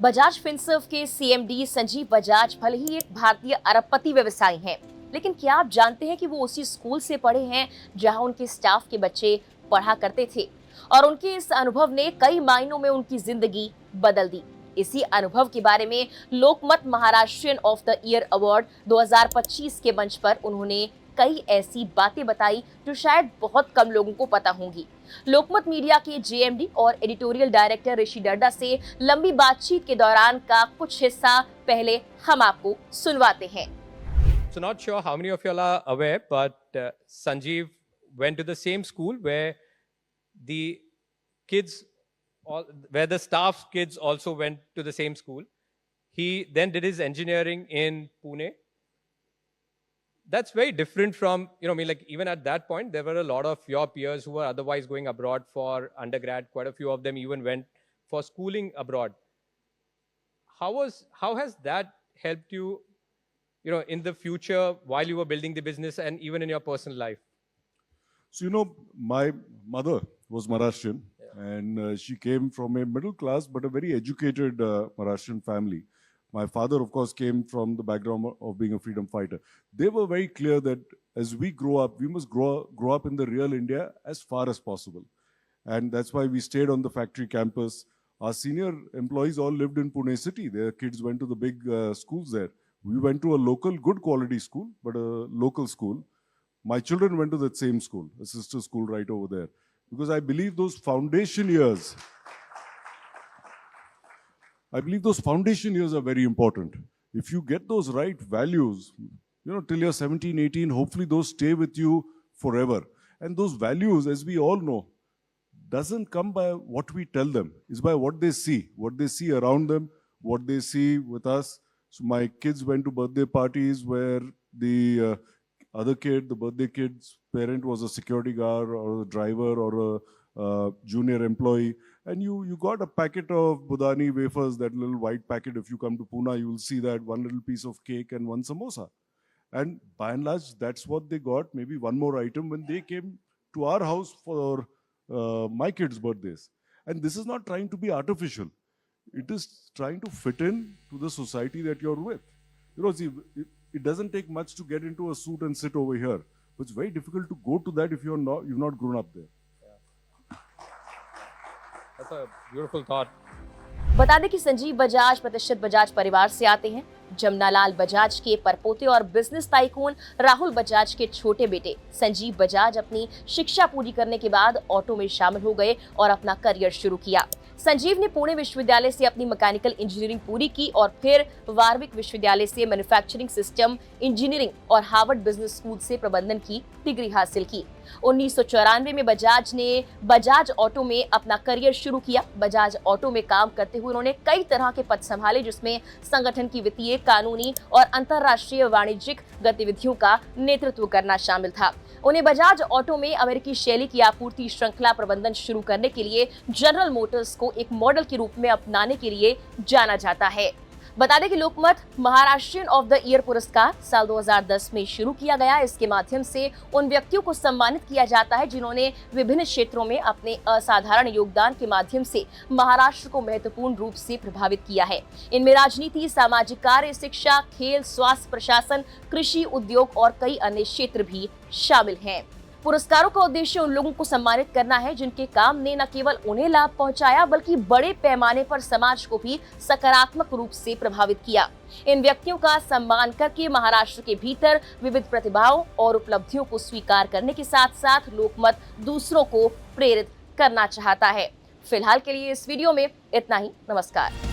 Bajaj Finserv के CMD Sanjeev Bajaj भले ही एक भारतीय अरबपति व्यवसायी हैं, लेकिन क्या आप जानते हैं कि वो उसी स्कूल से पढ़े हैं जहां उनके स्टाफ के बच्चे पढ़ा करते थे और उनके इस अनुभव ने कई मायनों में उनकी जिंदगी बदल दी। इसी अनुभव के बारे में Lokmat Maharashtrian of the year award 2025 के मंच पर उन्होंने कई ऐसी बातें बताई जो शायद बहुत कम लोगों को पता होंगी। लोकमत मीडिया के जेएमडी और एडिटोरियल डायरेक्टर ऋषि डड्डा से लंबी बातचीत के दौरान का कुछ हिस्सा पहले हम आपको सुनवाते हैं। So not sure how many of you all are aware, but Sanjeev went to the same school where the where the staff kids also went to the same school. He then did his engineering in Pune. That's very different from, like even at that point, there were a lot of your peers who were otherwise going abroad for undergrad. Quite a few of them even went for schooling abroad. How has that helped you, in the future while you were building the business and even in your personal life? So, my mother was Maharashtrian, and she came from a middle class but a very educated Maharashtrian family. My father, of course, came from the background of being a freedom fighter. They were very clear that as we grow up, we must grow up in the real India as far as possible. And that's why we stayed on the factory campus. Our senior employees all lived in Pune city. Their kids went to the big schools there. We went to a local, good quality school, but a local school. My children went to that same school, a sister school right over there. Because I believe those foundation years are very important. If you get those right values, till you're 17, 18, hopefully those stay with you forever. And those values, as we all know, doesn't come by what we tell them. It's by what they see around them, what they see with us. So my kids went to birthday parties where the the birthday kid's parent was a security guard or a driver or a junior employee. And you got a packet of Budani wafers, that little white packet. If you come to Pune, you will see that one little piece of cake and one samosa. And by and large, that's what they got. Maybe one more item when they came to our house for my kids' birthdays. And this is not trying to be artificial. It is trying to fit in to the society that you're with. See, it doesn't take much to get into a suit and sit over here. But it's very difficult to go to that if you've not grown up there. That's a beautiful thought. बता दें कि संजीव बजाज प्रतिष्ठित बजाज परिवार से आते हैं। जमनालाल बजाज के परपोते और बिजनेस टाइकून राहुल बजाज के छोटे बेटे संजीव बजाज अपनी शिक्षा पूरी करने के बाद ऑटो में शामिल हो गए और अपना करियर शुरू किया। संजीव ने पुणे विश्वविद्यालय से अपनी मैकेनिकल इंजीनियरिंग पूरी की और फिर वारविक विश्वविद्यालय से मैन्युफैक्चरिंग सिस्टम इंजीनियरिंग और हार्वर्ड बिजनेस स्कूल से प्रबंधन की डिग्री हासिल की। 1994 में बजाज ने बजाज ऑटो में अपना करियर शुरू किया। बजाज ऑटो में काम करते हुए उन्होंने कई तरह के पद संभाले, जिसमें संगठन की वित्तीय, कानूनी और अंतर्राष्ट्रीय वाणिज्यिक गतिविधियों का नेतृत्व करना शामिल था। उन्हें बजाज ऑटो में अमेरिकी शैली की आपूर्ति श्रृंखला प्रबंधन शुरू करने के लिए जनरल मोटर्स को एक मॉडल के रूप में अपनाने के लिए जाना जाता है। बता दें कि लोकमत महाराष्ट्रियन ऑफ द ईयर पुरस्कार साल 2010 में शुरू किया गया। इसके माध्यम से उन व्यक्तियों को सम्मानित किया जाता है जिन्होंने विभिन्न क्षेत्रों में अपने असाधारण योगदान के माध्यम से महाराष्ट्र को महत्वपूर्ण रूप से प्रभावित किया है। इनमें राजनीति, सामाजिक कार्य, शिक्षा, खेल, स्वास्थ्य, प्रशासन, कृषि, उद्योग और कई अन्य क्षेत्र भी शामिल हैं। पुरस्कारों का उद्देश्य उन लोगों को सम्मानित करना है जिनके काम ने न केवल उन्हें लाभ पहुंचाया बल्कि बड़े पैमाने पर समाज को भी सकारात्मक रूप से प्रभावित किया। इन व्यक्तियों का सम्मान करके महाराष्ट्र के भीतर विविध प्रतिभाओं और उपलब्धियों को स्वीकार करने के साथ साथ लोकमत दूसरों को प्रेरित करना चाहता है। फिलहाल के लिए इस वीडियो में इतना ही। नमस्कार।